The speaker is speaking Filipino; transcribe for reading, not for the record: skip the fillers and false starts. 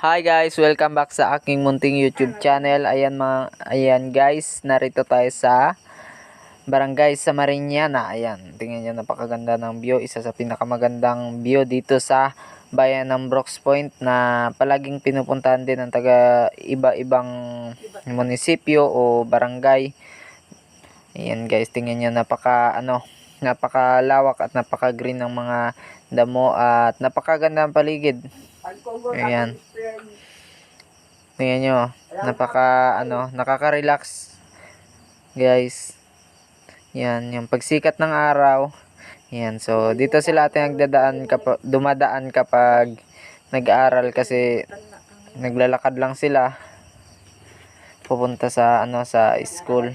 Hi guys, welcome back sa aking munting YouTube channel. Ayan guys, narito tayo sa Barangay Samariñana. Ayan, tingnan niyo, napakaganda ng view. Isa sa pinakamagandang view dito sa bayan ng Brooks Point na palaging pinupuntahan din ng taga iba-ibang munisipyo o barangay. Ayan guys, tingnan niyo, napakalawak at napaka-green ng mga damo at napakaganda ang paligid. Ayan. Tingnan nyo, nakaka-relax guys. Yan, yung pagsikat ng araw. Yan, so dito sila ating dumadaan kapag nag-aaral kasi naglalakad lang sila pupunta sa sa school.